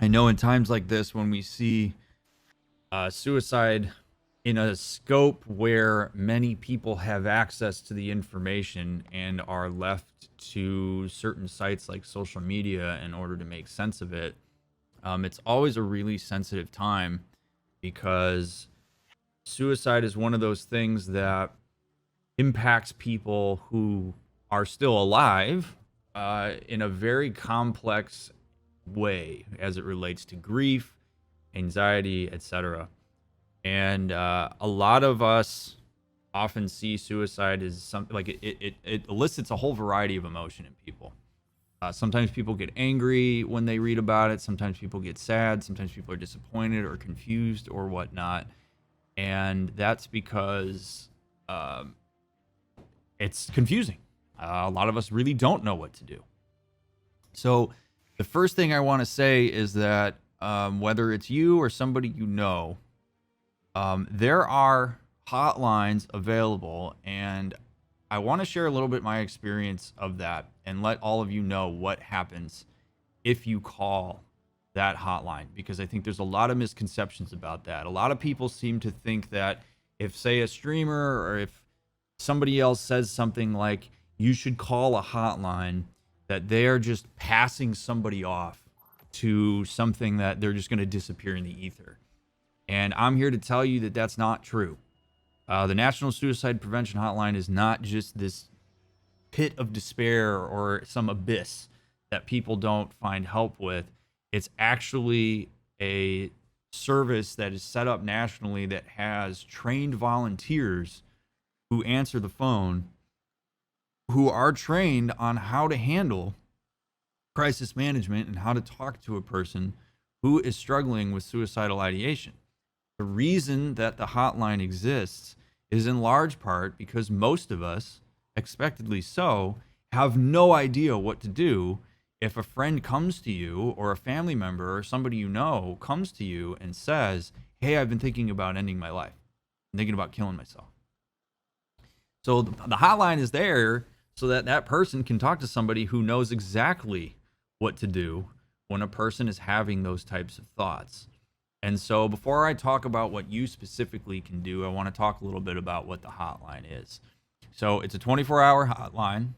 I know in times like this, when we see suicide in a scope where many people have access to the information and are left to certain sites like social media in order to make sense of it, it's always a really sensitive time because suicide is one of those things that impacts people who are still alive in a very complex way as it relates to grief, anxiety, etc. And a lot of us often see suicide as something like it elicits a whole variety of emotion in people. Sometimes people get angry when they read about it. Sometimes people get sad. Sometimes people are disappointed or confused or whatnot. And that's because um, it's confusing. A lot of us really don't know what to do. So, the first thing I want to say is that whether it's you or somebody you know, there are hotlines available, and I want to share a little bit my experience of that and let all of you know what happens if you call that hotline, because I think there's a lot of misconceptions about that. A lot of people seem to think that if, say, a streamer or if somebody else says something like you should call a hotline, that they are just passing somebody off to something that they're just going to disappear in the ether. And I'm here to tell you that that's not true. The National Suicide Prevention Hotline is not just this pit of despair or some abyss that people don't find help with. It's actually a service that is set up nationally that has trained volunteers who answer the phone, who are trained on how to handle crisis management and how to talk to a person who is struggling with suicidal ideation. The reason that the hotline exists is in large part because most of us, expectedly so, have no idea what to do if a friend comes to you or a family member or somebody you know comes to you and says, "Hey, I've been thinking about ending my life. I'm thinking about killing myself." So the hotline is there so that that person can talk to somebody who knows exactly what to do when a person is having those types of thoughts. And so before I talk about what you specifically can do, I want to talk a little bit about what the hotline is. So it's a 24-hour hotline.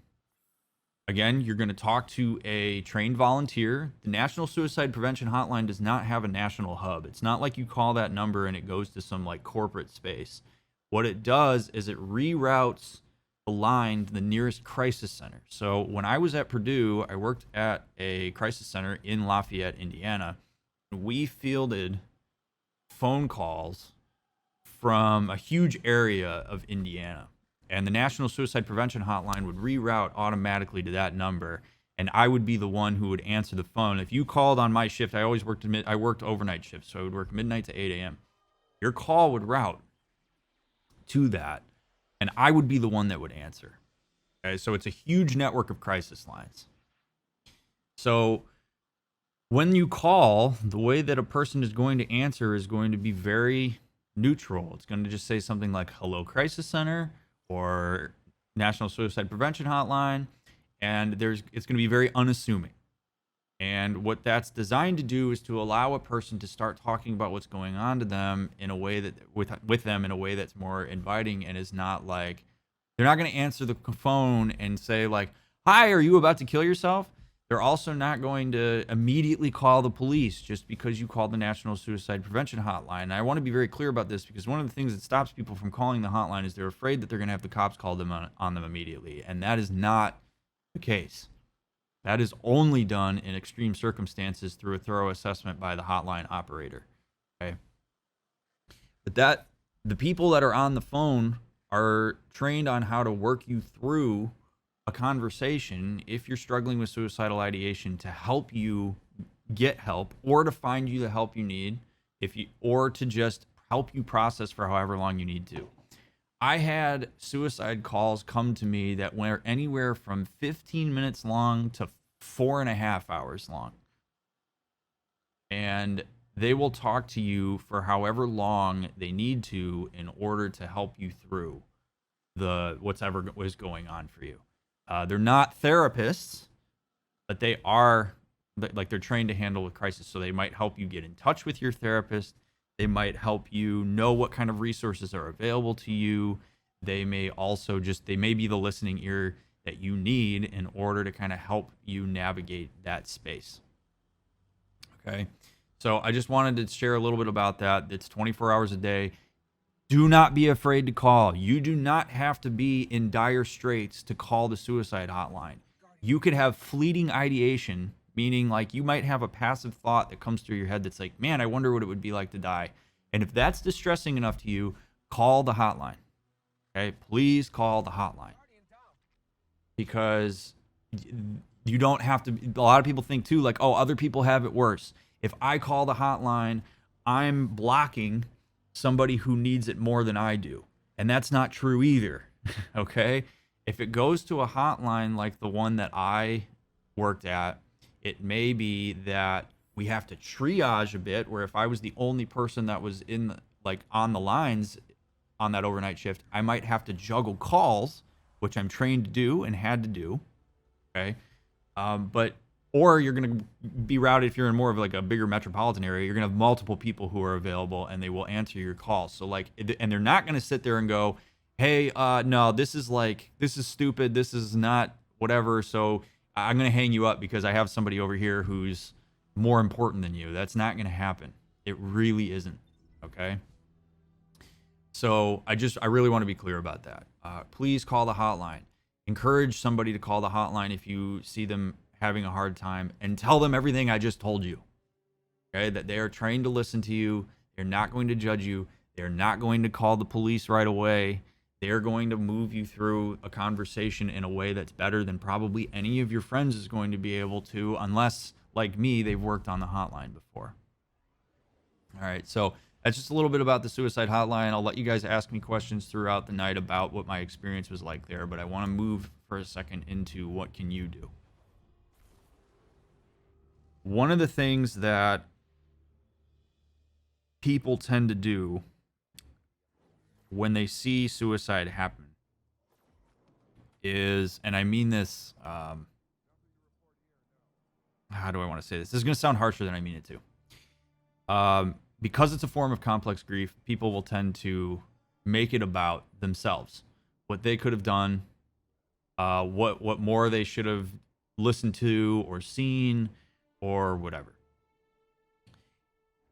Again, you're going to talk to a trained volunteer. The National Suicide Prevention Hotline does not have a national hub. It's not like you call that number and it goes to some like corporate space. What it does is it reroutes the line to the nearest crisis center. So when I was at Purdue, I worked at a crisis center in Lafayette, Indiana. We fielded phone calls from a huge area of Indiana. And the National Suicide Prevention Hotline would reroute automatically to that number, and I would be the one who would answer the phone. If you called on my shift, I worked overnight shifts, so I would work midnight to 8 a.m. Your call would route to that, and I would be the one that would answer. Okay, so it's a huge network of crisis lines. So when you call, the way that a person is going to answer is going to be very neutral. It's going to just say something like "Hello, Crisis Center" or National Suicide Prevention Hotline, and it's going to be very unassuming. And what that's designed to do is to allow a person to start talking about what's going on to them in a way that with them in a way that's more inviting and is not like they're not going to answer the phone and say like, "Hi, are you about to kill yourself?" They're also not going to immediately call the police just because you called the National Suicide Prevention Hotline. And I want to be very clear about this because one of the things that stops people from calling the hotline is they're afraid that they're going to have the cops call them on them immediately. And that is not the case. That is only done in extreme circumstances through a thorough assessment by the hotline operator. Okay. But the people that are on the phone are trained on how to work you through a conversation if you're struggling with suicidal ideation to help you get help or to find you the help you need or to just help you process for however long you need to. I had suicide calls come to me that were anywhere from 15 minutes long to 4.5 hours long. And they will talk to you for however long they need to in order to help you through whatever was going on for you. They're not therapists, but they are like they're trained to handle a crisis. So they might help you get in touch with your therapist. They might help you know what kind of resources are available to you. They may also they may be the listening ear that you need in order to kind of help you navigate that space. Okay. So I just wanted to share a little bit about that. It's 24 hours a day. Do not be afraid to call. You do not have to be in dire straits to call the suicide hotline. You could have fleeting ideation, meaning like you might have a passive thought that comes through your head that's like, man, I wonder what it would be like to die. And if that's distressing enough to you, call the hotline. Okay, please call the hotline. Because you don't have to. A lot of people think too, like, oh, other people have it worse. If I call the hotline, I'm blocking somebody who needs it more than I do. And that's not true either. Okay? If it goes to a hotline like the one that I worked at, it may be that we have to triage a bit, where if I was the only person that was on the lines on that overnight shift, I might have to juggle calls, which I'm trained to do and had to do. Okay? Or you're going to be routed, if you're in more of like a bigger metropolitan area, you're going to have multiple people who are available and they will answer your calls. So and they're not going to sit there and go, hey, no, this is stupid. This is not whatever. So I'm going to hang you up because I have somebody over here who's more important than you. That's not going to happen. It really isn't. Okay. So I really want to be clear about that. Please call the hotline. Encourage somebody to call the hotline if you see them having a hard time, and tell them everything I just told you. Okay, that they are trained to listen to you. They're not going to judge you. They're not going to call the police right away. They're going to move you through a conversation in a way that's better than probably any of your friends is going to be able to, unless, like me, they've worked on the hotline before. All right, so that's just a little bit about the suicide hotline. I'll let you guys ask me questions throughout the night about what my experience was like there, but I want to move for a second into what can you do. One of the things that people tend to do when they see suicide happen is, and I mean this, how do I want to say this? This is going to sound harsher than I mean it to. Because it's a form of complex grief, people will tend to make it about themselves, what they could have done, what more they should have listened to or seen, or whatever.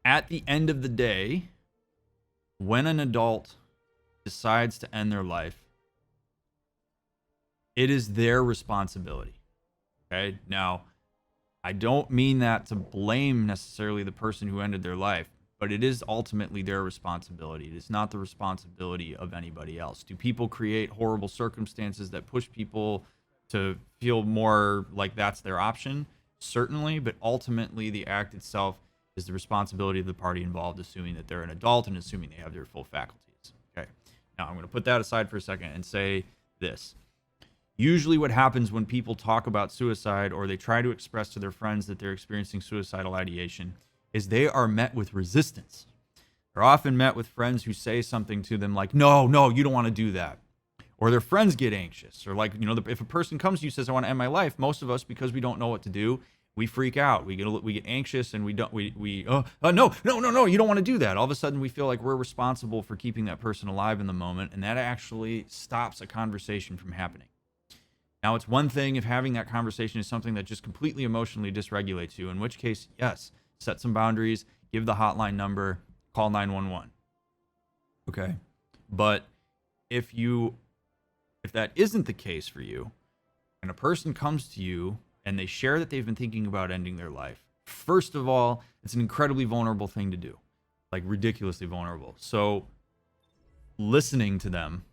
At the end of the day, when an adult decides to end their life, it is their responsibility. Okay? Now, I don't mean that to blame necessarily the person who ended their life, but it is ultimately their responsibility. It is not the responsibility of anybody else. Do people create horrible circumstances that push people to feel more like that's their option? Certainly, but ultimately the act itself is the responsibility of the party involved, assuming that they're an adult and assuming they have their full faculties. Okay. Now I'm going to put that aside for a second and say this. Usually what happens when people talk about suicide or they try to express to their friends that they're experiencing suicidal ideation is they are met with resistance. They're often met with friends who say something to them like, no, you don't want to do that. Or their friends get anxious, or if a person comes to you and says, I want to end my life, most of us, because we don't know what to do, we freak out. We get anxious, and no, you don't want to do that. All of a sudden, we feel like we're responsible for keeping that person alive in the moment, and that actually stops a conversation from happening. Now, it's one thing if having that conversation is something that just completely emotionally dysregulates you, in which case, yes, set some boundaries, give the hotline number, call 911. Okay, but if that isn't the case for you, and a person comes to you and they share that they've been thinking about ending their life, first of all, it's an incredibly vulnerable thing to do, like ridiculously vulnerable. So listening to them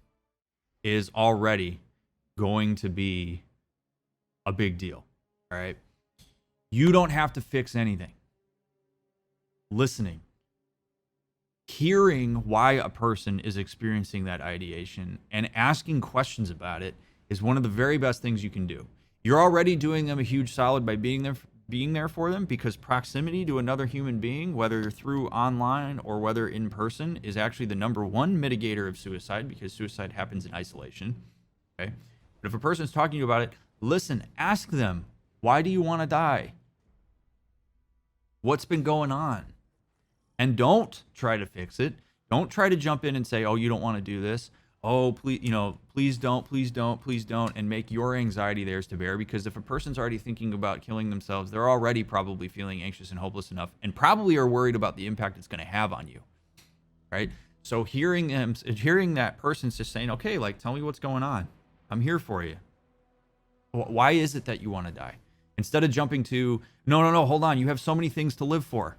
is already going to be a big deal. All right. You don't have to fix anything. Listening, hearing why a person is experiencing that ideation and asking questions about it is one of the very best things you can do. You're already doing them a huge solid by being there for them, because proximity to another human being, whether through online or whether in person, is actually the number one mitigator of suicide, because suicide happens in isolation. Okay. But if a person's talking to you about it, listen, ask them, why do you want to die? What's been going on? And don't try to fix it. Don't try to jump in and say, oh, you don't want to do this. Oh, please, please don't, please don't, please don't, and make your anxiety theirs to bear. Because if a person's already thinking about killing themselves, they're already probably feeling anxious and hopeless enough, and probably are worried about the impact it's going to have on you, right? So hearing that person's just saying, okay, like, tell me what's going on. I'm here for you. Why is it that you want to die? Instead of jumping to, no, hold on, you have so many things to live for.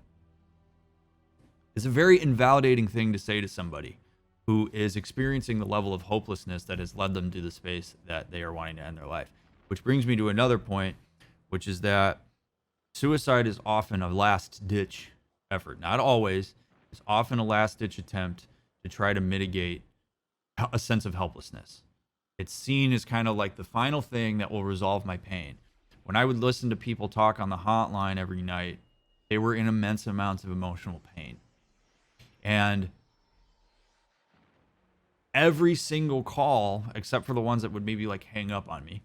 It's a very invalidating thing to say to somebody who is experiencing the level of hopelessness that has led them to the space that they are wanting to end their life. Which brings me to another point, which is that suicide is often a last-ditch effort. Not always. It's often a last-ditch attempt to try to mitigate a sense of helplessness. It's seen as kind of like the final thing that will resolve my pain. When I would listen to people talk on the hotline every night, they were in immense amounts of emotional pain. And every single call, except for the ones that would maybe like hang up on me,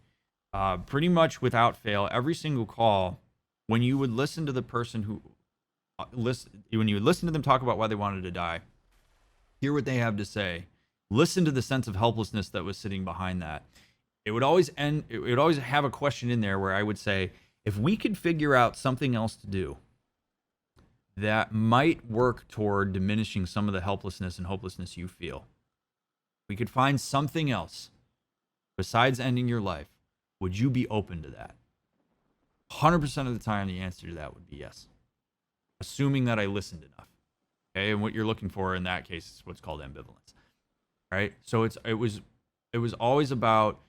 pretty much without fail, every single call, when you would listen to the person when you would listen to them talk about why they wanted to die, hear what they have to say, listen to the sense of helplessness that was sitting behind that. It would always have a question in there where I would say, if we could figure out something else to do that might work toward diminishing some of the helplessness and hopelessness you feel, we could find something else besides ending your life, would you be open to that? 100% of the time, the answer to that would be yes. Assuming that I listened enough. Okay, and what you're looking for in that case is what's called ambivalence. Right? So it was always about,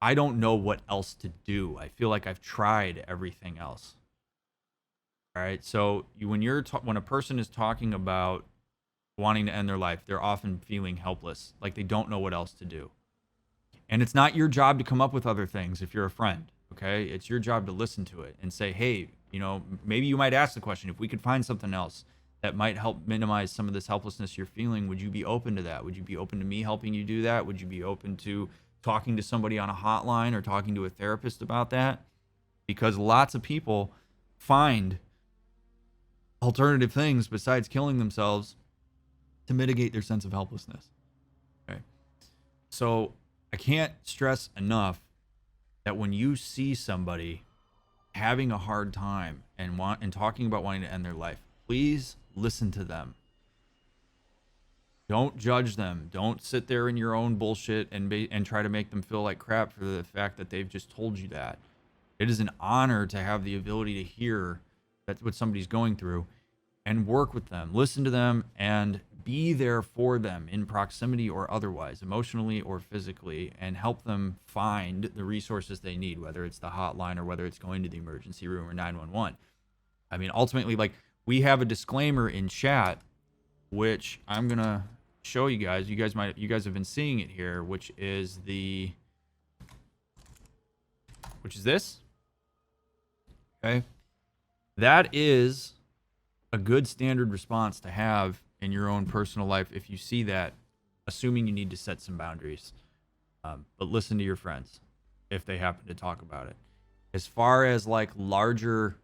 I don't know what else to do. I feel like I've tried everything else. All right. So when a person is talking about wanting to end their life, they're often feeling helpless, like they don't know what else to do. And it's not your job to come up with other things if you're a friend. Okay, it's your job to listen to it and say, hey, maybe you might ask the question, if we could find something else that might help minimize some of this helplessness you're feeling, would you be open to that? Would you be open to me helping you do that? Would you be open to talking to somebody on a hotline or talking to a therapist about that? Because lots of people find alternative things besides killing themselves to mitigate their sense of helplessness. Okay. So I can't stress enough that when you see somebody having a hard time and talking about wanting to end their life, please listen to them. Don't judge them. Don't sit there in your own bullshit and try to make them feel like crap for the fact that they've just told you that. It is an honor to have the ability to hear that's what somebody's going through and work with them, listen to them, and be there for them in proximity or otherwise, emotionally or physically, and help them find the resources they need, whether it's the hotline or whether it's going to the emergency room or 911. I mean, ultimately, like, we have a disclaimer in chat, which I'm going to show you guys. You guys have been seeing it here, which is this. Okay. That is a good standard response to have in your own personal life if you see that, assuming you need to set some boundaries. But listen to your friends if they happen to talk about it. As far as like larger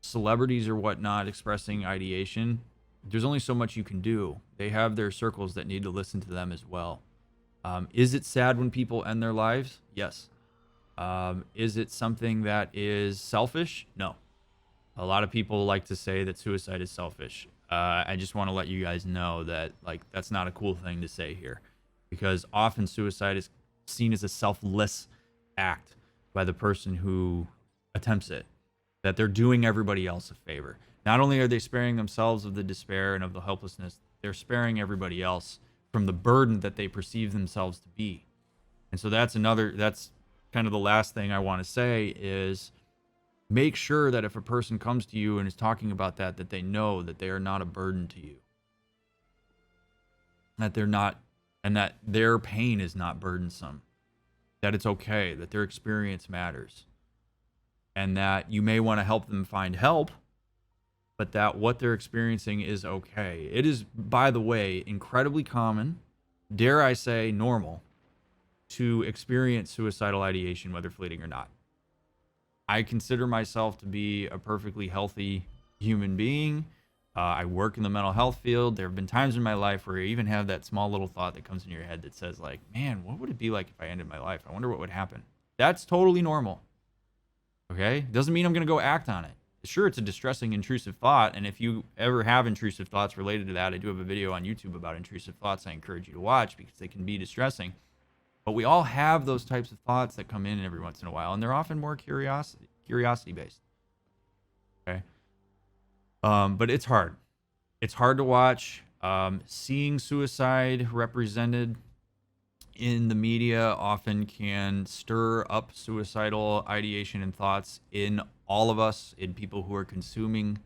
celebrities or whatnot expressing ideation, there's only so much you can do. They have their circles that need to listen to them as well. Is it sad when people end their lives? Yes. Is it something that is selfish? No. A lot of people like to say that suicide is selfish. I just want to let you guys know that, like, that's not a cool thing to say here, because often suicide is seen as a selfless act by the person who attempts it, that they're doing everybody else a favor. Not only are they sparing themselves of the despair and of the helplessness, they're sparing everybody else from the burden that they perceive themselves to be. And so that's kind of the last thing I want to say is, make sure that if a person comes to you and is talking about that they know that they are not a burden to you. That they're not, and that their pain is not burdensome. That it's okay, that their experience matters. And that you may want to help them find help, but that what they're experiencing is okay. It is, by the way, incredibly common, dare I say normal, to experience suicidal ideation, whether fleeting or not. I consider myself to be a perfectly healthy human being. I work in the mental health field. There have been times in my life where you even have that small little thought that comes in your head that says, like, man, what would it be like if I ended my life? I wonder what would happen. That's totally normal. Okay? Doesn't mean I'm going to go act on it. Sure, it's a distressing, intrusive thought. And if you ever have intrusive thoughts related to that, I do have a video on YouTube about intrusive thoughts I encourage you to watch because they can be distressing. But we all have those types of thoughts that come in every once in a while, and they're often more curiosity based. Okay? But it's hard. It's hard to watch. Seeing suicide represented in the media often can stir up suicidal ideation and thoughts in all of us, in people who are consuming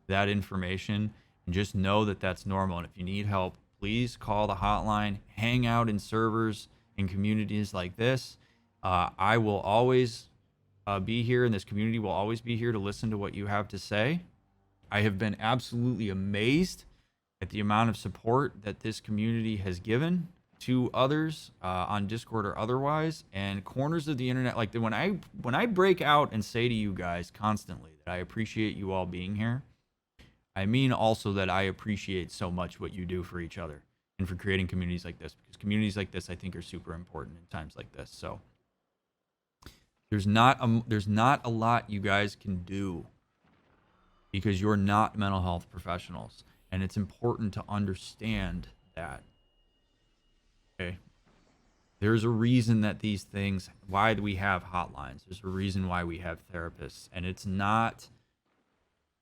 that information. And just know that that's normal. And if you need help, please call the hotline. Hang out in servers in communities like this. I will always be here, and this community will always be here to listen to what you have to say. I have been absolutely amazed at the amount of support that this community has given to others on Discord or otherwise, and corners of the internet. Like when I break out and say to you guys constantly that I appreciate you all being here, I mean also that I appreciate so much what you do for each other and for creating communities like this, because communities like this I think are super important in times like this. So there's not a lot you guys can do because you're not mental health professionals, and it's important to understand that. Okay. There's a reason that these things, why do we have hotlines? There's a reason why we have therapists, and it's not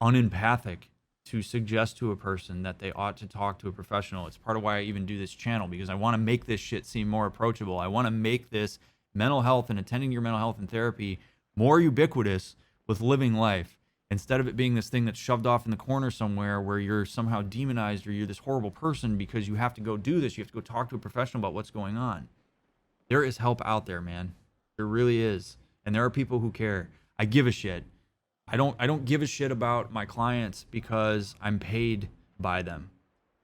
unempathic to suggest to a person that they ought to talk to a professional. It's part of why I even do this channel, because I want to make this shit seem more approachable. I want to make this mental health and attending your mental health and therapy more ubiquitous with living life, instead of it being this thing that's shoved off in the corner somewhere where you're somehow demonized or you're this horrible person because you have to go do this. You have to go talk to a professional about what's going on. There is help out there, man. There really is. And there are people who care. I give a shit. I don't give a shit about my clients because I'm paid by them.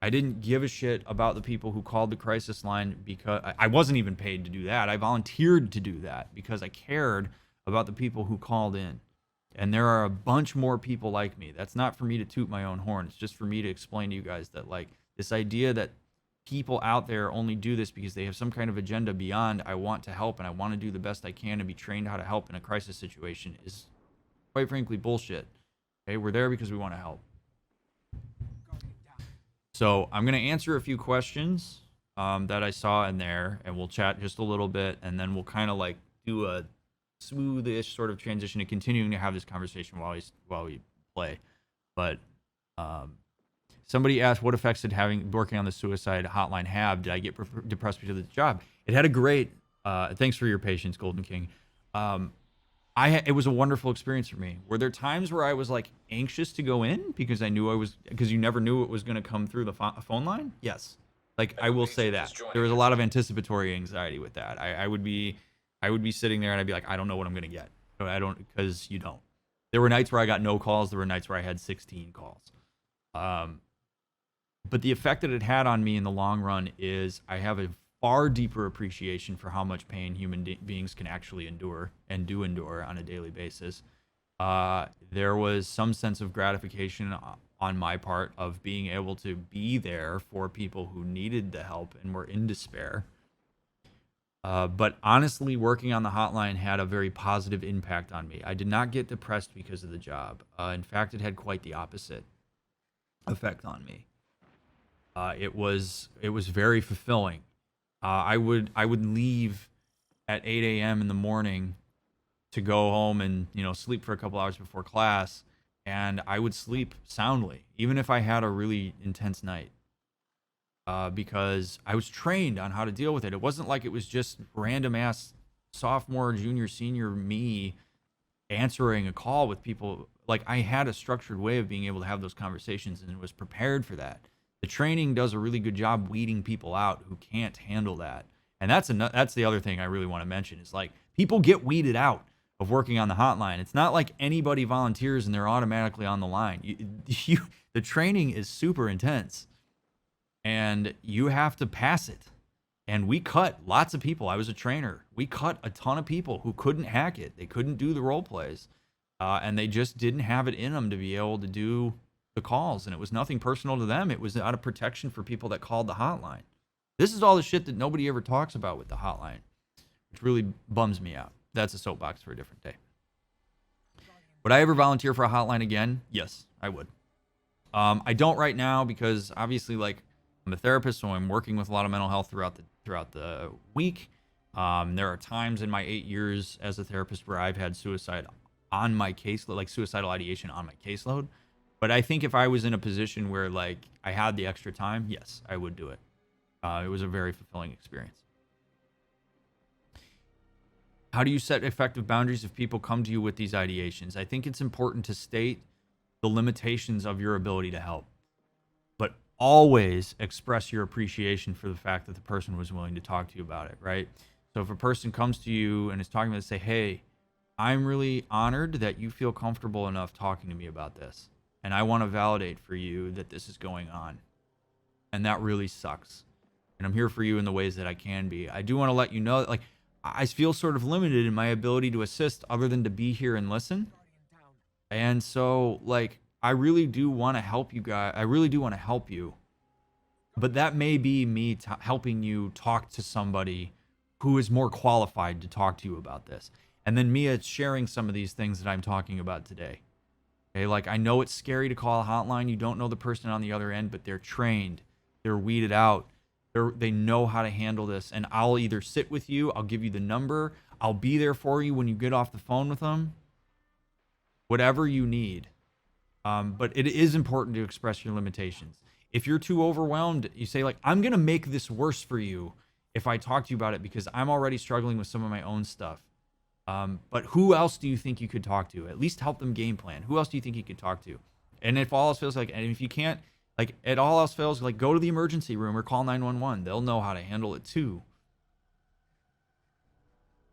I didn't give a shit about the people who called the crisis line because I wasn't even paid to do that. I volunteered to do that because I cared about the people who called in. And there are a bunch more people like me. That's not for me to toot my own horn. It's just for me to explain to you guys that, like, this idea that people out there only do this because they have some kind of agenda beyond I want to help and I want to do the best I can to be trained how to help in a crisis situation is, quite frankly, bullshit. Okay, we're there because we want to help. So I'm going to answer a few questions that I saw in there, and we'll chat just a little bit, and then we'll kind of like do a smoothish sort of transition to continuing to have this conversation while we play. But somebody asked, what effects did working on the suicide hotline have? Did I get depressed because of the job? It had a great thanks for your patience, Golden King. It was a wonderful experience for me. Were there times where I was like anxious to go in because because you never knew what was going to come through the phone line? Yes. Like, I will say that there was a lot of anticipatory anxiety with that. I would be sitting there and I'd be like, I don't know what I'm going to get. Because you don't. There were nights where I got no calls. There were nights where I had 16 calls. But the effect that it had on me in the long run is I have a far deeper appreciation for how much pain human beings can actually endure and do endure on a daily basis. There was some sense of gratification on my part of being able to be there for people who needed the help and were in despair. But honestly, working on the hotline had a very positive impact on me. I did not get depressed because of the job. In fact, it had quite the opposite effect on me. It was very fulfilling. I would leave at 8 a.m. in the morning to go home and sleep for a couple hours before class, and I would sleep soundly, even if I had a really intense night. Because I was trained on how to deal with it. It wasn't like it was just random ass sophomore, junior, senior me answering a call with people. Like, I had a structured way of being able to have those conversations and was prepared for that. The training does a really good job weeding people out who can't handle that. And that's the other thing I really want to mention is, like, people get weeded out of working on the hotline. It's not like anybody volunteers and they're automatically on the line. The training is super intense. And you have to pass it. And we cut lots of people. I was a trainer. We cut a ton of people who couldn't hack it. They couldn't do the role plays. And they just didn't have it in them to be able to do the calls, and it was nothing personal to them. It was out of protection for people that called the hotline. This is all the shit that nobody ever talks about with the hotline, which really bums me out. That's a soapbox for a different day. Would I ever volunteer for a hotline again? Yes, I would. I don't right now because obviously, like, I'm a therapist, so I'm working with a lot of mental health throughout the week. There are times in my 8 years as a therapist where I've had suicide on my caseload, like suicidal ideation on my caseload. But I think if I was in a position where, like, I had the extra time, yes, I would do it. It was a very fulfilling experience. How do you set effective boundaries if people come to you with these ideations? I think it's important to state the limitations of your ability to help, but always express your appreciation for the fact that the person was willing to talk to you about it, right? So if a person comes to you and is talking about it, say, hey, I'm really honored that you feel comfortable enough talking to me about this. And I want to validate for you that this is going on. And that really sucks. And I'm here for you in the ways that I can be. I do want to let you know that, like, I feel sort of limited in my ability to assist other than to be here and listen. And so, like, I really do want to help you guys. I really do want to help you. But that may be me helping you talk to somebody who is more qualified to talk to you about this. And then me sharing some of these things that I'm talking about today. Okay, like, I know it's scary to call a hotline. You don't know the person on the other end, but they're trained. They're weeded out. They know how to handle this. And I'll either sit with you, I'll give you the number, I'll be there for you when you get off the phone with them. Whatever you need. But it is important to express your limitations. If you're too overwhelmed, you say, like, I'm going to make this worse for you if I talk to you about it because I'm already struggling with some of my own stuff. But who else do you think you could talk to? At least help them game plan. Who else do you think you could talk to? And if all else fails, like, and if you can't, like, it all else fails, like, go to the emergency room or call 911. They'll know how to handle it too.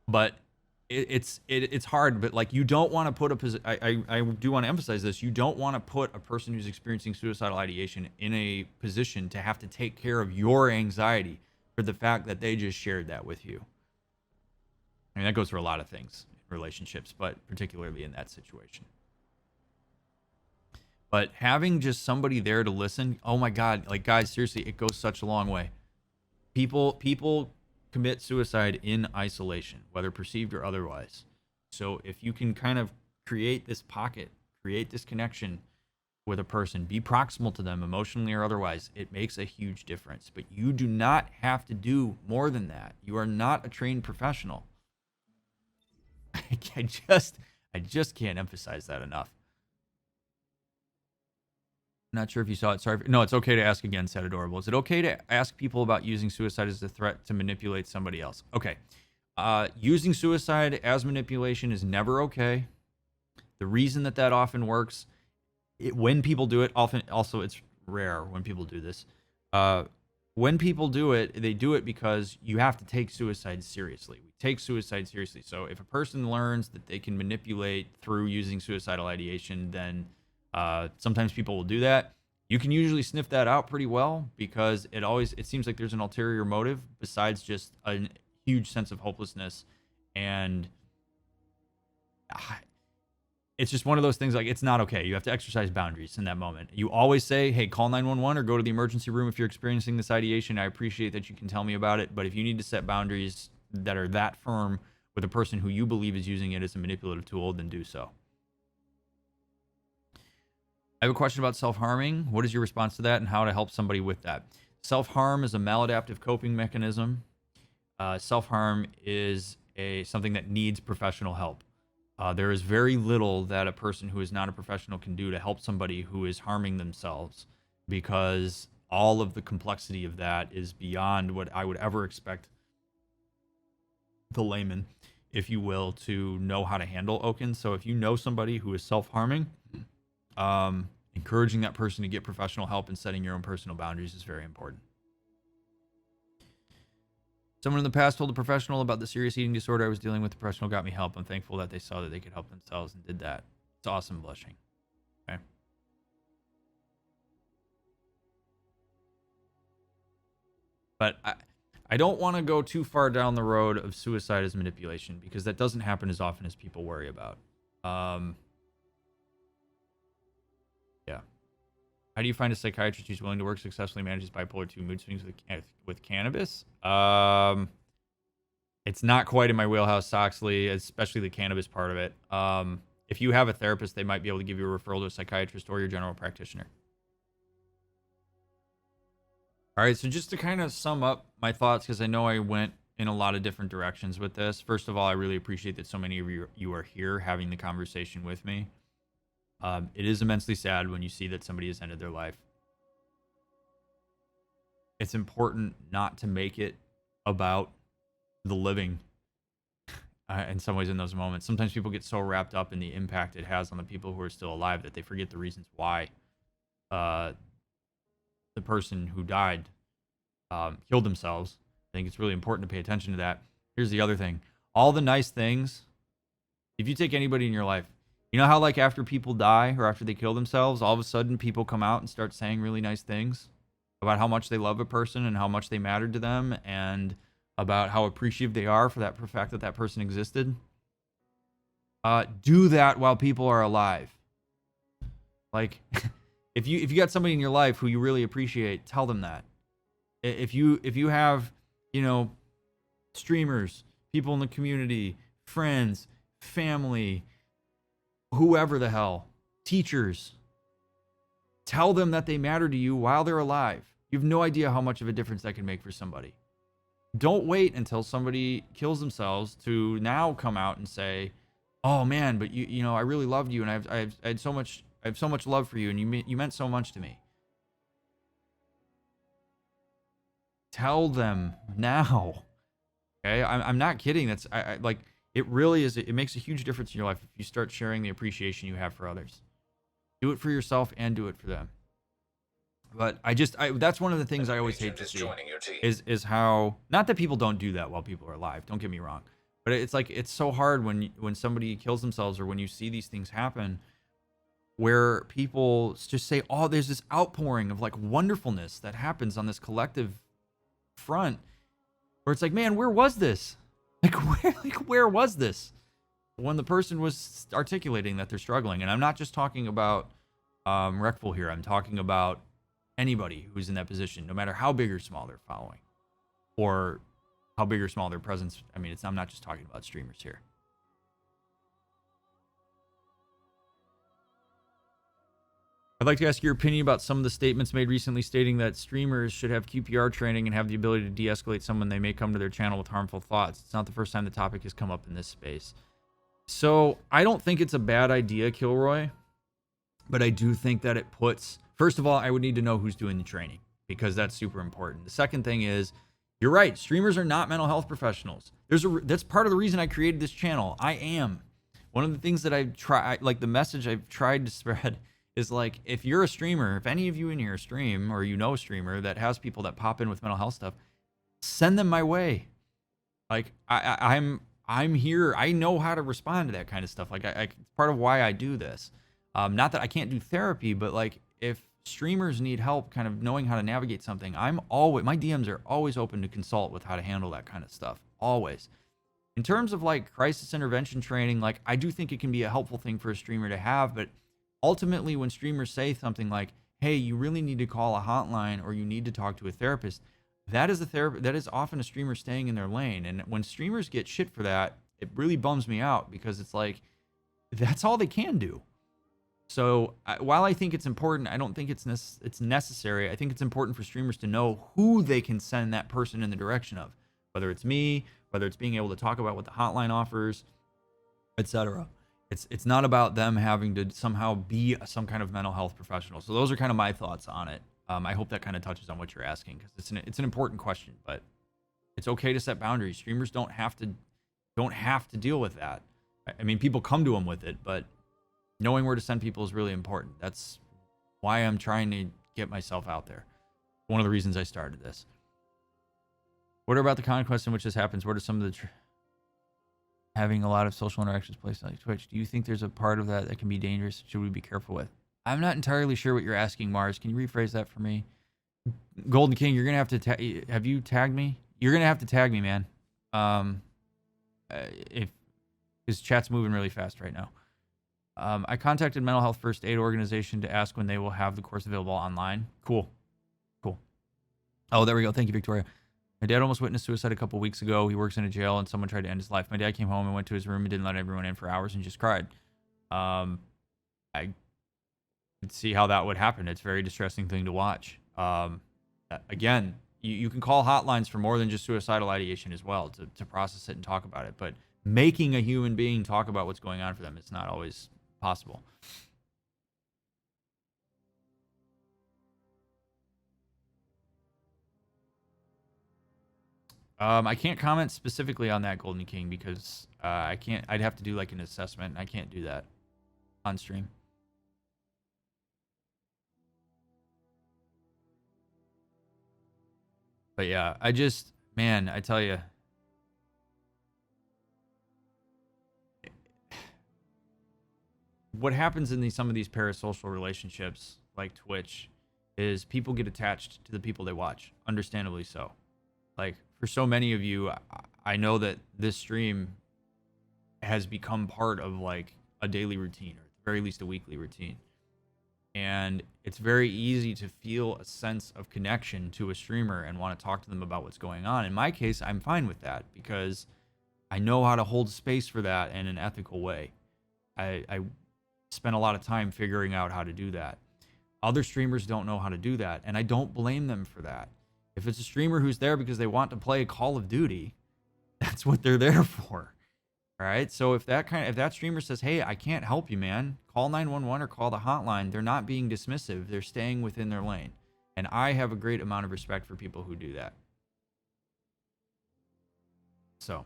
But it's hard. But, like, you don't want to put I do want to emphasize this. You don't want to put a person who's experiencing suicidal ideation in a position to have to take care of your anxiety for the fact that they just shared that with you. I mean, that goes for a lot of things in relationships, but particularly in that situation. But having just somebody there to listen, oh my God, like, guys, seriously, it goes such a long way. People commit suicide in isolation, whether perceived or otherwise. So if you can kind of create this pocket, create this connection with a person, be proximal to them emotionally or otherwise, it makes a huge difference. But you do not have to do more than that. You are not a trained professional. I just can't emphasize that enough. Not sure if you saw it. Sorry. No, it's okay to ask again, said Adorable. Is it okay to ask people about using suicide as a threat to manipulate somebody else? Okay. Using suicide as manipulation is never okay. The reason that often works, when people do it, often also it's rare when people do this. When people do it, they do it because you have to take suicide seriously. We take suicide seriously. So if a person learns that they can manipulate through using suicidal ideation, then sometimes people will do that. You can usually sniff that out pretty well because it seems like there's an ulterior motive besides just a huge sense of hopelessness. And it's just one of those things, like, it's not okay. You have to exercise boundaries in that moment. You always say, hey, call 911 or go to the emergency room if you're experiencing this ideation. I appreciate that you can tell me about it. But if you need to set boundaries that are that firm with a person who you believe is using it as a manipulative tool, then do so. I have a question about self-harming. What is your response to that and how to help somebody with that? Self-harm is a maladaptive coping mechanism. Self-harm is something that needs professional help. There is very little that a person who is not a professional can do to help somebody who is harming themselves, because all of the complexity of that is beyond what I would ever expect the layman, if you will, to know how to handle. Oaken. So if you know somebody who is self-harming, encouraging that person to get professional help and setting your own personal boundaries is very important. Someone in the past told a professional about the serious eating disorder I was dealing with. The professional got me help. I'm thankful that they saw that they could help themselves and did that. It's awesome. Blushing. Okay. But I don't want to go too far down the road of suicide as manipulation, because that doesn't happen as often as people worry about. Yeah. How do you find a psychiatrist who's willing to work successfully manages bipolar 2 mood swings with cannabis? It's not quite in my wheelhouse, Soxley, especially the cannabis part of it. If you have a therapist, they might be able to give you a referral to a psychiatrist or your general practitioner. All right, so just to kind of sum up my thoughts, because I know I went in a lot of different directions with this. First of all, I really appreciate that so many of you are here having the conversation with me. It is immensely sad when you see that somebody has ended their life. It's important not to make it about the living in some ways in those moments. Sometimes people get so wrapped up in the impact it has on the people who are still alive that they forget the reasons why the person who died killed themselves. I think it's really important to pay attention to that. Here's the other thing. All the nice things, if you take anybody in your life, you know how like after people die or after they kill themselves, all of a sudden people come out and start saying really nice things about how much they love a person and how much they mattered to them and about how appreciative they are for that fact that that person existed. Do that while people are alive. Like, if you got somebody in your life who you really appreciate, tell them that. If you have, streamers, people in the community, friends, family, whoever the hell, teachers, tell them that they matter to you while they're alive. You have no idea how much of a difference that can make for somebody. Don't wait until somebody kills themselves to now come out and say, "Oh man, but I really loved you, and I have so much love for you, and you meant so much to me." Tell them now. Okay, I'm not kidding. That's I like it. Really is. It makes a huge difference in your life if you start sharing the appreciation you have for others. Do it for yourself and do it for them. But that's one of the things I always hate to see is how, not that people don't do that while people are alive. Don't get me wrong, but it's like it's so hard when somebody kills themselves or when you see these things happen, where people just say, "Oh, there's this outpouring of like wonderfulness that happens on this collective front," where it's like, man, where was this? Where was this when the person was articulating that they're struggling? And I'm not just talking about Wreckful here. I'm talking about anybody who's in that position, no matter how big or small they're following, or how big or small their presence. I mean, I'm not just talking about streamers here. I'd like to ask your opinion about some of the statements made recently stating that streamers should have QPR training and have the ability to de-escalate someone they may come to their channel with harmful thoughts. It's not the first time the topic has come up in this space. So I don't think it's a bad idea, Kilroy, but I do think that it puts, first of all, I would need to know who's doing the training because that's super important. The second thing is, you're right, streamers are not mental health professionals. That's part of the reason I created this channel. I am. One of the things that I've tried, like the message I've tried to spread is like, if you're a streamer, if any of you in here stream or a streamer that has people that pop in with mental health stuff, send them my way. Like I'm here. I know how to respond to that kind of stuff. Like it's part of why I do this. Not that I can't do therapy, but like if streamers need help kind of knowing how to navigate something, my DMs are always open to consult with how to handle that kind of stuff. Always. In terms of like crisis intervention training, like I do think it can be a helpful thing for a streamer to have, but ultimately when streamers say something like, "Hey, you really need to call a hotline or you need to talk to a therapist," that is often a streamer staying in their lane. And when streamers get shit for that, it really bums me out because it's like, that's all they can do. So while I think it's important, I don't think it's necessary. I think it's important for streamers to know who they can send that person in the direction of, whether it's me, whether it's being able to talk about what the hotline offers, etc. It's not about them having to somehow be some kind of mental health professional. So those are kind of my thoughts on it. I hope that kind of touches on what you're asking because it's an important question, but it's okay to set boundaries. Streamers don't have to deal with that. I mean, people come to them with it, but knowing where to send people is really important. That's why I'm trying to get myself out there. One of the reasons I started this. What about the conquest in which this happens? What are some of the having a lot of social interactions placed on Twitch? Do you think there's a part of that can be dangerous? Should we be careful with? I'm not entirely sure what you're asking, Mars. Can you rephrase that for me? Golden King, you're gonna have to have you tagged me? You're gonna have to tag me, man. If his chat's moving really fast right now. I contacted mental health first aid organization to ask when they will have the course available online. Cool. Oh, there we go. Thank you, Victoria. My dad almost witnessed suicide a couple weeks ago. He works in a jail, and someone tried to end his life. My dad came home and went to his room and didn't let everyone in for hours and just cried. I could see how that would happen. It's a very distressing thing to watch. Again, you can call hotlines for more than just suicidal ideation as well to process it and talk about it. But making a human being talk about what's going on for them, it's not always possible. I can't comment specifically on that, Golden King, because I can't. I'd have to do like an assessment, and I can't do that on stream. But yeah, man, I tell you, what happens in some of these parasocial relationships, like Twitch, is people get attached to the people they watch, understandably so. Like, for so many of you, I know that this stream has become part of like a daily routine, or at the very least a weekly routine. And it's very easy to feel a sense of connection to a streamer and want to talk to them about what's going on. In my case, I'm fine with that because I know how to hold space for that in an ethical way. I spent a lot of time figuring out how to do that. Other streamers don't know how to do that, and I don't blame them for that. If it's a streamer who's there because they want to play Call of Duty, that's what they're there for. All right. So if that streamer says, "Hey, I can't help you, man. Call 911 or call the hotline," they're not being dismissive. They're staying within their lane. And I have a great amount of respect for people who do that. So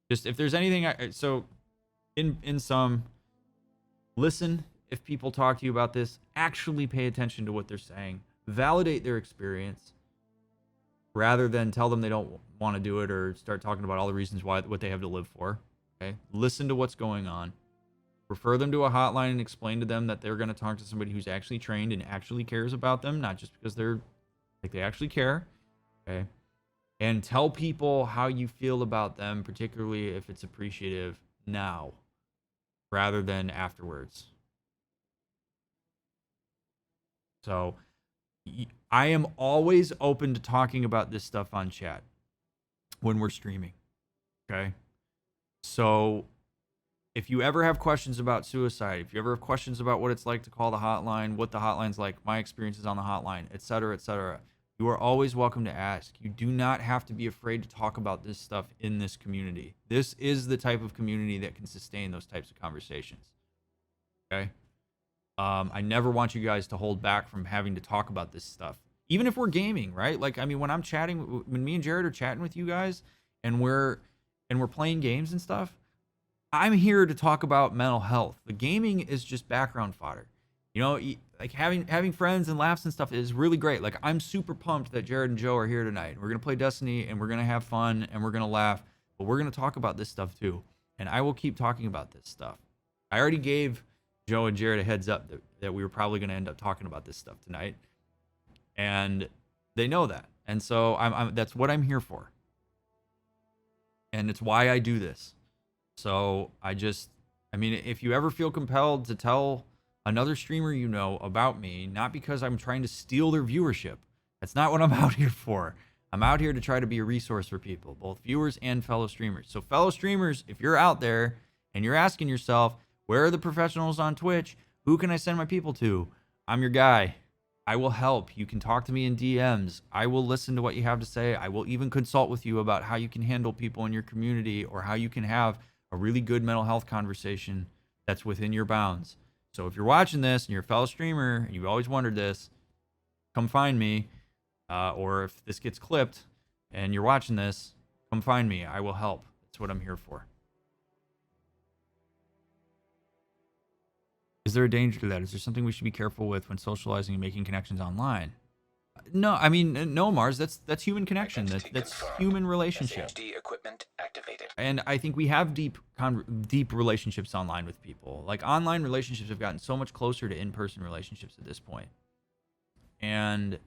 just if there's anything in sum, listen if people talk to you about this, actually pay attention to what they're saying, validate their experience, rather than tell them they don't want to do it or start talking about all the reasons what they have to live for. Okay, listen to what's going on, refer them to a hotline, and explain to them that they're going to talk to somebody who's actually trained and actually cares about them, not just because they actually care. Okay, and tell people how you feel about them, particularly if it's appreciative, now rather than afterwards. So I am always open to talking about this stuff on chat when we're streaming. Okay. So if you ever have questions about suicide, if you ever have questions about what it's like to call the hotline, what the hotline's like, my experiences on the hotline, etc., you are always welcome to ask. You do not have to be afraid to talk about this stuff in this community. This is the type of community that can sustain those types of conversations. Okay. I never want you guys to hold back from having to talk about this stuff, even if we're gaming, right? Like, I mean, when me and Jared are chatting with you guys, and we're playing games and stuff, I'm here to talk about mental health. The gaming is just background fodder. You know, like having friends and laughs and stuff is really great. Like, I'm super pumped that Jared and Joe are here tonight. We're gonna play Destiny, and we're gonna have fun, and we're gonna laugh, but we're gonna talk about this stuff too. And I will keep talking about this stuff. I already gave Joe and Jared a heads up that we were probably going to end up talking about this stuff tonight, and they know that, and so that's what I'm here for, and it's why I do this. So I mean, if you ever feel compelled to tell another streamer you know about me, not because I'm trying to steal their viewership, that's not what I'm out here for. I'm out here to try to be a resource for people, both viewers and fellow streamers. So fellow streamers, if you're out there and you're asking yourself, where are the professionals on Twitch? Who can I send my people to? I'm your guy. I will help. You can talk to me in DMs. I will listen to what you have to say. I will even consult with you about how you can handle people in your community, or how you can have a really good mental health conversation that's within your bounds. So if you're watching this and you're a fellow streamer and you've always wondered this, come find me. Or if this gets clipped and you're watching this, come find me. I will help. That's what I'm here for. Is there a danger to that? Is there something we should be careful with when socializing and making connections online? No, I mean, no, Mars. That's human connection. That's human relationship. SHD equipment activated. And I think we have deep relationships online with people. Like, online relationships have gotten so much closer to in-person relationships at this point. And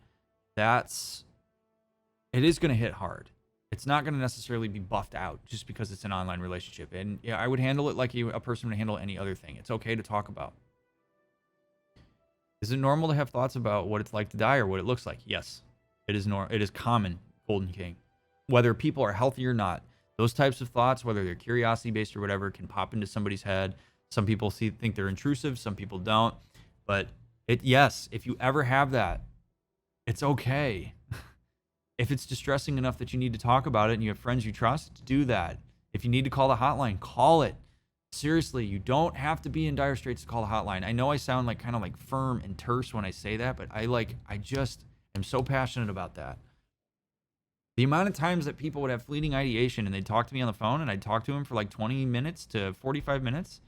it is going to hit hard. It's not going to necessarily be buffed out just because it's an online relationship. And yeah, I would handle it like a person would handle any other thing. It's okay to talk about. Is it normal to have thoughts about what it's like to die or what it looks like? Yes, it is normal. It is common, Golden King. Whether people are healthy or not, those types of thoughts, whether they're curiosity based or whatever, can pop into somebody's head. Some people think they're intrusive, some people don't. But yes, if you ever have that, it's okay. If it's distressing enough that you need to talk about it and you have friends you trust, do that. If you need to call the hotline, call it. Seriously, you don't have to be in dire straits to call the hotline. I know I sound like kind of like firm and terse when I say that, but I just am so passionate about that. The amount of times that people would have fleeting ideation and they'd talk to me on the phone and I'd talk to them for like 20 minutes to 45 minutes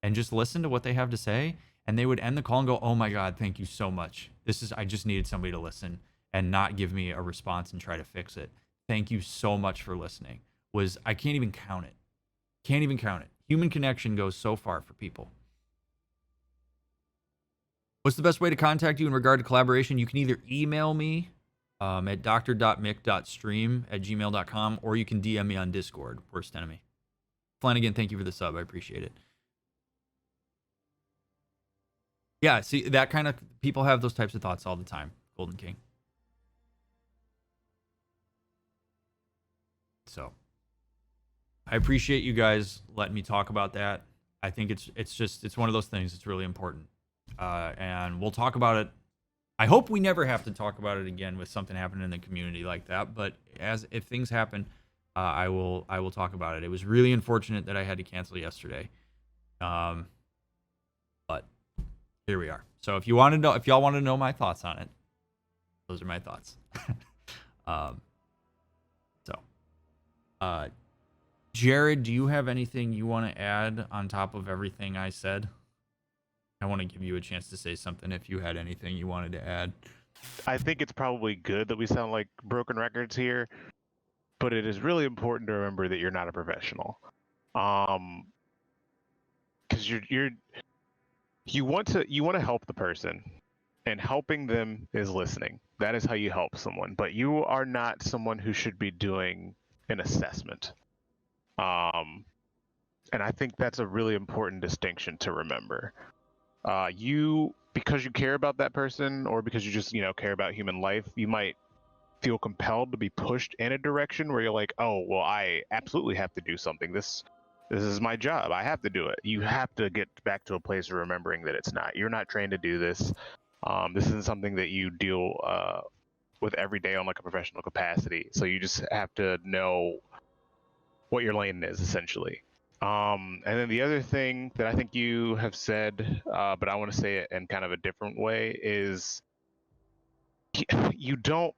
and just listen to what they have to say, and they would end the call and go, "Oh my God, thank you so much. I just needed somebody to listen and not give me a response and try to fix it. Thank you so much for listening." I can't even count it. Can't even count it. Human connection goes so far for people. What's the best way to contact you in regard to collaboration? You can either email me at dr.mick.stream@gmail.com, or you can DM me on Discord, Worst Enemy. Flanagan, thank you for the sub. I appreciate it. Yeah, see, that kind of people have those types of thoughts all the time, Golden King. So I appreciate you guys letting me talk about that. I think it's one of those things. It's really important. And we'll talk about it. I hope we never have to talk about it again with something happening in the community like that. But if things happen, I will talk about it. It was really unfortunate that I had to cancel yesterday. But here we are. So if y'all want to know my thoughts on it, those are my thoughts. Jared, do you have anything you want to add on top of everything I said? I want to give you a chance to say something if you had anything you wanted to add. I think it's probably good that we sound like broken records here, but it is really important to remember that you're not a professional. Because you want to help the person, and helping them is listening. That is how you help someone, but you are not someone who should be doing an assessment. And I think that's a really important distinction to remember. Because you care about that person, or because you just, care about human life, you might feel compelled to be pushed in a direction where you're like, "Oh, well, I absolutely have to do something. This is my job. I have to do it." You have to get back to a place of remembering that you're not trained to do this. This isn't something that you deal with every day on like a professional capacity. So you just have to know what your lane is, essentially. And then the other thing that I think you have said, but I want to say it in kind of a different way, is you don't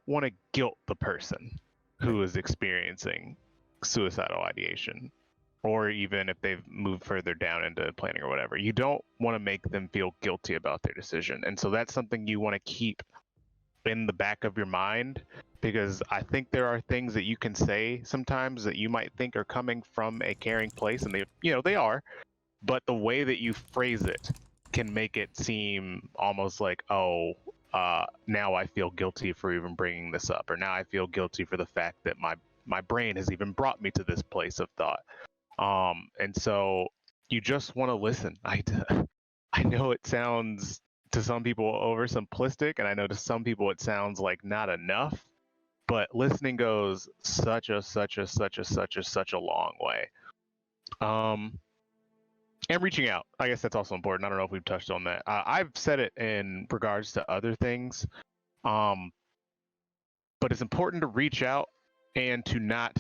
want to guilt the person who is experiencing suicidal ideation, or even if they've moved further down into planning or whatever. You don't want to make them feel guilty about their decision. And so that's something you want to keep in the back of your mind, because I think there are things that you can say sometimes that you might think are coming from a caring place, and they are, but the way that you phrase it can make it seem almost like, "Oh, now I feel guilty for even bringing this up," or "Now I feel guilty for the fact that my brain has even brought me to this place of thought." And so you just want to listen. I know it sounds to some people oversimplistic, and I know to some people it sounds like not enough, but listening goes such a long way. And reaching out, I guess that's also important. I don't know if we've touched on that. I've said it in regards to other things, but it's important to reach out and to not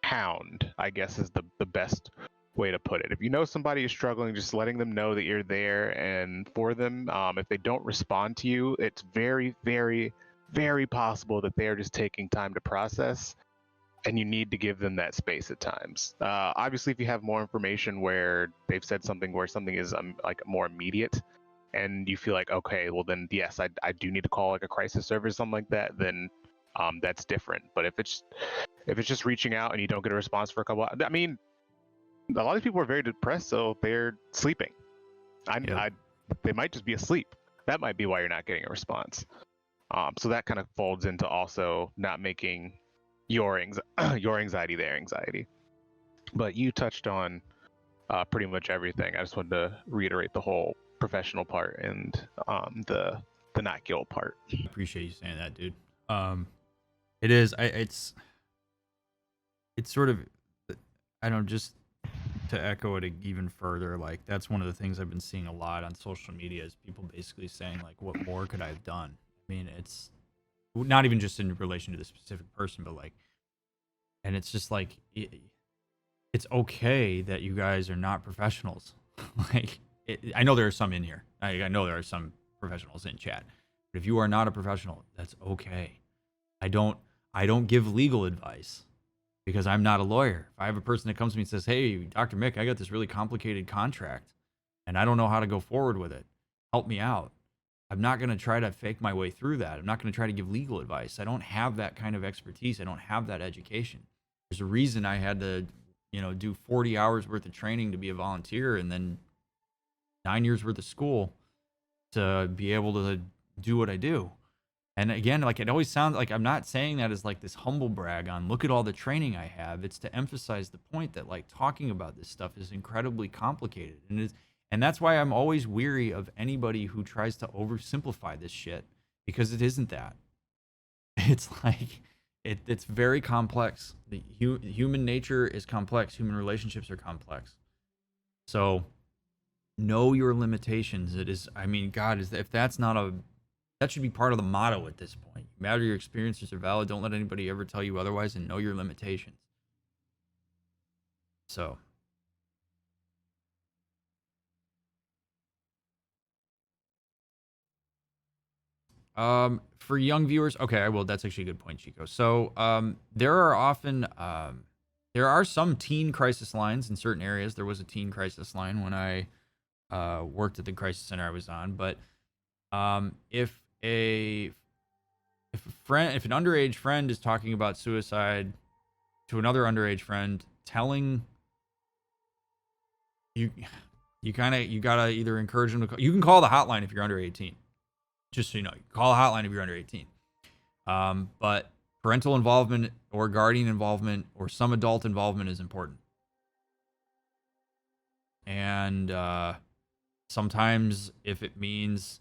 hound, I guess is the best way to put it. If you know somebody is struggling, just letting them know that you're there and for them. If they don't respond to you, it's very, very, very possible that they are just taking time to process, and you need to give them that space at times. Obviously, if you have more information where they've said something where something is like more immediate, and you feel like, okay, well then yes, I do need to call like a crisis service, something like that, then that's different. But if it's just reaching out and you don't get a response for a couple, I mean, a lot of people are very depressed, so they're sleeping. They might just be asleep. That might be why you're not getting a response. So that kind of folds into also not making your your anxiety, their anxiety. But you touched on pretty much everything. I just wanted to reiterate the whole professional part and the not guilt part. I appreciate you saying that, dude. It is. It's sort of, I don't, just to echo it even further, like that's one of the things I've been seeing a lot on social media is people basically saying like, what more could I have done? I mean, it's not even just in relation to the specific person, but like, and it's just like, it's okay that you guys are not professionals. Like, I know there are some in here. I know there are some professionals in chat, but if you are not a professional, that's okay. I don't give legal advice because I'm not a lawyer. If I have a person that comes to me and says, "Hey, Dr. Mick, I got this really complicated contract and I don't know how to go forward with it. Help me out." I'm not going to try to fake my way through that. I'm not going to try to give legal advice. I don't have that kind of expertise. I don't have that education. There's a reason I had to, do 40 hours worth of training to be a volunteer and then 9 years worth of school to be able to do what I do. And again, like, it always sounds like I'm not saying that as like this humble brag on look at all the training I have. It's to emphasize the point that like talking about this stuff is incredibly complicated. And that's why I'm always weary of anybody who tries to oversimplify this shit, because it isn't that. It's like it's very complex. The human nature is complex. Human relationships are complex. So know your limitations. It is, I mean, God, if that's not that should be part of the motto at this point. No matter your experiences are valid. Don't let anybody ever tell you otherwise, and know your limitations. So. For young viewers, okay, I will. That's actually a good point, Chico. So, there are some teen crisis lines in certain areas. There was a teen crisis line when I worked at the crisis center I was on. But if an underage friend is talking about suicide to another underage friend, telling you, you gotta either encourage them to you can call the hotline if you're under 18. Just so you know, you call a hotline if you're under 18. But parental involvement or guardian involvement or some adult involvement is important. And sometimes if it means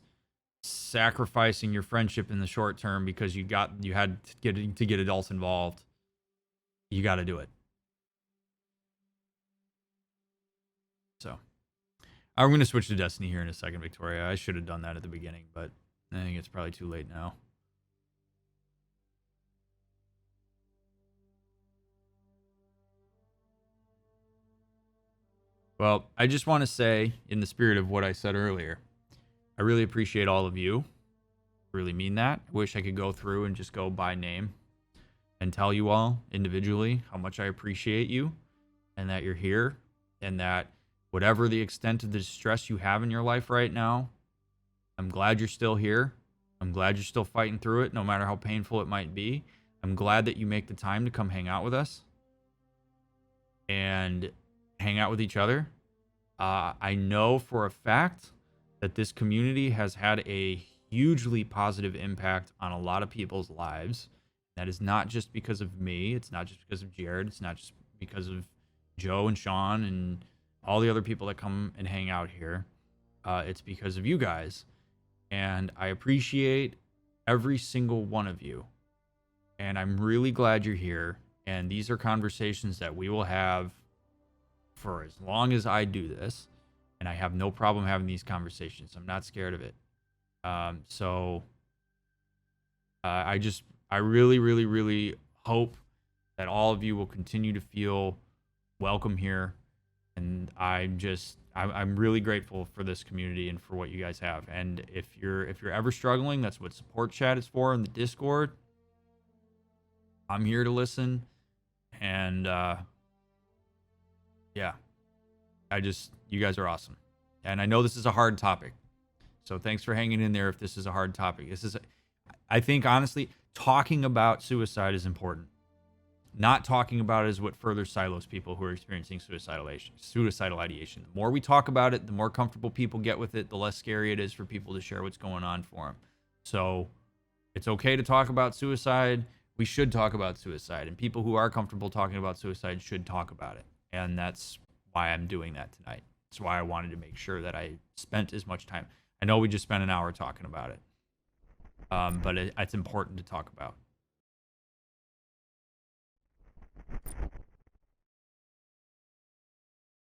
sacrificing your friendship in the short term because you had to get adults involved, you got to do it. So I'm going to switch to Destiny here in a second, Victoria. I should have done that at the beginning, but I think it's probably too late now. Well, I just want to say, in the spirit of what I said earlier, I really appreciate all of you. I really mean that. I wish I could go through and just go by name and tell you all individually how much I appreciate you and that you're here, and that whatever the extent of the distress you have in your life right now, I'm glad you're still here. I'm glad you're still fighting through it, no matter how painful it might be. I'm glad that you make the time to come hang out with us and hang out with each other. I know for a fact that this community has had a hugely positive impact on a lot of people's lives. That is not just because of me. It's not just because of Jared. It's not just because of Joe and Sean and all the other people that come and hang out here. It's because of you guys. And I appreciate every single one of you. And I'm really glad you're here. And these are conversations that we will have for as long as I do this. And I have no problem having these conversations. I'm not scared of it. I really, really, really hope that all of you will continue to feel welcome here. And I'm really grateful for this community and for what you guys have. And if you're ever struggling, that's what support chat is for in the Discord. I'm here to listen. And yeah, you guys are awesome. And I know this is a hard topic. So thanks for hanging in there if this is a hard topic. I think honestly, talking about suicide is important. Not talking about it is what further silos people who are experiencing suicidal ideation. The more we talk about it, the more comfortable people get with it, the less scary it is for people to share what's going on for them. So it's okay to talk about suicide. we should talk about suicide, and people who are comfortable talking about suicide should talk about it. And that's why I'm doing that tonight. That's why I wanted to make sure that I spent as much time. I know we just spent an hour talking about it, but it's important to talk about.